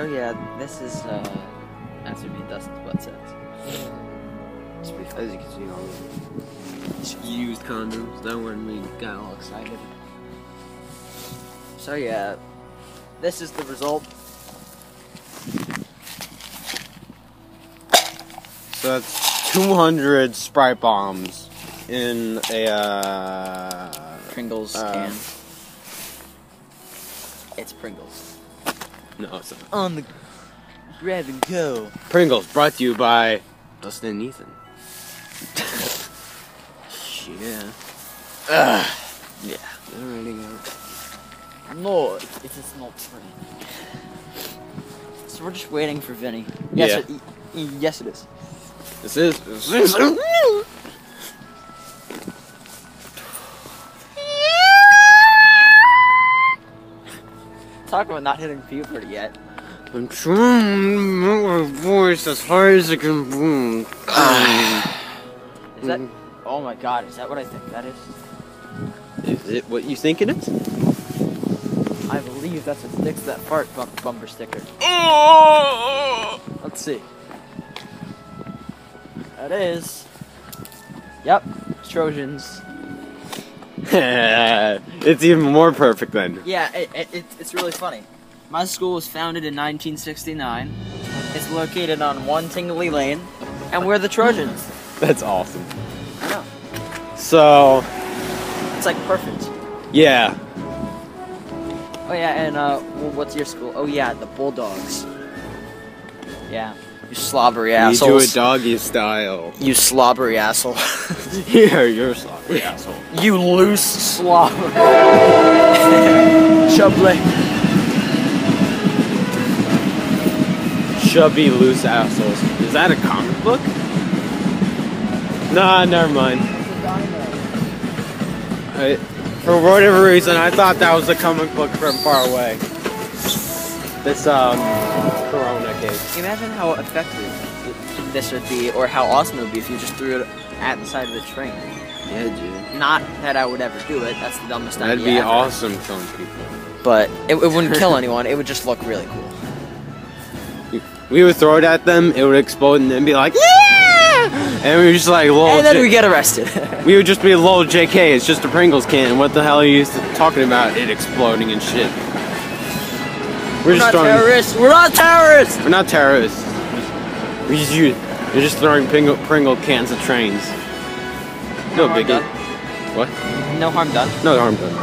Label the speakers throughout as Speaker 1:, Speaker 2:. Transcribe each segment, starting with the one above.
Speaker 1: yeah, this is answer me Dustin's butt sex. It's pretty fun.
Speaker 2: As you can see, all
Speaker 1: Just used condoms. That when we got all excited. So yeah, this is the result.
Speaker 2: so that's 200 Sprite bombs in a
Speaker 1: Pringles can. It's Pringles.
Speaker 2: No, it's not.
Speaker 1: On the grab and go.
Speaker 2: Pringles brought to you by Dustin and Ethan.
Speaker 1: Yeah.
Speaker 2: Yeah. Alrighty, go.
Speaker 1: No, it is not funny. So we're just waiting for Vinny. Yes,
Speaker 2: Yeah.
Speaker 1: Yes, it is.
Speaker 2: This is.
Speaker 1: Talk about not hitting puberty yet.
Speaker 2: I'm trying to make my voice as high as it can boom.
Speaker 1: Is that? Oh my God! Is that what I think that is?
Speaker 2: Is it what you think it is?
Speaker 1: I believe that's what sticks to that fart bumper sticker. Let's see. That is. Yep, Trojans.
Speaker 2: It's even more perfect then.
Speaker 1: Yeah, it's really funny. My school was founded in 1969. It's located on 1 Tingley Lane, and we're the Trojans.
Speaker 2: That's awesome.
Speaker 1: I know.
Speaker 2: So,
Speaker 1: It's like perfect.
Speaker 2: yeah.
Speaker 1: Oh yeah, and what's your school? Oh yeah, the Bulldogs. Yeah, you slobbery
Speaker 2: You
Speaker 1: assholes.
Speaker 2: do it doggy style.
Speaker 1: You slobbery asshole.
Speaker 2: Here, you're a slobbery asshole.
Speaker 1: You loose slob. Chubby.
Speaker 2: Chubby, loose assholes. Is that a comic book? Nah, never mind. For whatever reason, I thought that was a comic book from far away. This, Corona case.
Speaker 1: Imagine how effective this would be, or how awesome it would be if you just threw it at the side of the train.
Speaker 2: Yeah, dude.
Speaker 1: Not that I would ever do it. That's the dumbest idea
Speaker 2: That'd be
Speaker 1: ever.
Speaker 2: awesome killing people.
Speaker 1: But it wouldn't kill anyone. It would just look really cool.
Speaker 2: We would throw it at them, it would explode, and then be like, yeah! And we were just like, lol.
Speaker 1: And then we get arrested.
Speaker 2: We would just be lol, JK, it's just a Pringles can. What the hell are you talking about? It exploding and shit.
Speaker 1: We're not terrorists. We're not terrorists.
Speaker 2: We're not terrorists. You're just throwing Pringle cans at trains. No
Speaker 1: harm
Speaker 2: biggie.
Speaker 1: done.
Speaker 2: What?
Speaker 1: No harm done.
Speaker 2: No harm done.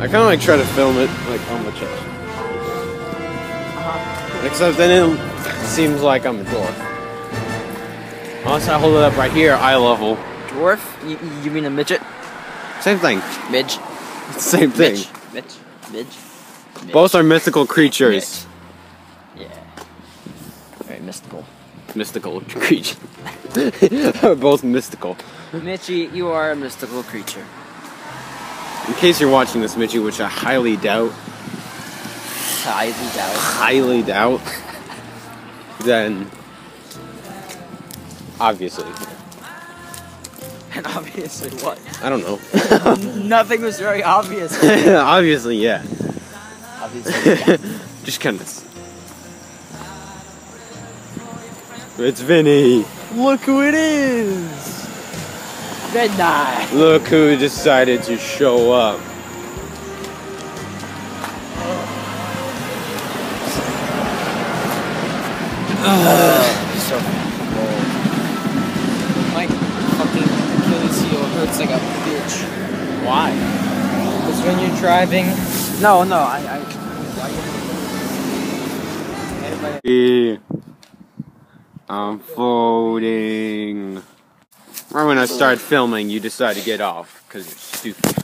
Speaker 2: I kind of like try to film it like on my chest. Except then it seems like I'm a dwarf. Unless I hold it up right here, eye level.
Speaker 1: Dwarf? You mean a midget?
Speaker 2: Same thing.
Speaker 1: Midge.
Speaker 2: Same thing.
Speaker 1: Midge. Midge.
Speaker 2: Both are mythical creatures.
Speaker 1: Yeah. Very mystical.
Speaker 2: Mystical creatures. Both mystical.
Speaker 1: Mitchie, you are a mystical creature.
Speaker 2: In case you're watching this, Mitchie, which I highly doubt. Highly doubt. Then, obviously.
Speaker 1: And obviously what?
Speaker 2: I don't know.
Speaker 1: Nothing was very obvious.
Speaker 2: Obviously, yeah.
Speaker 1: Obviously, yeah.
Speaker 2: Just kind of. It's Vinny.
Speaker 1: Look who it is! Midnight!
Speaker 2: Look who decided to show up.
Speaker 1: So cold. My fucking Achilles heel hurts like a bitch.
Speaker 2: Why?
Speaker 1: Because when you're driving... No,
Speaker 2: I'm folding. Right when I start filming, you decide to get off because you're stupid.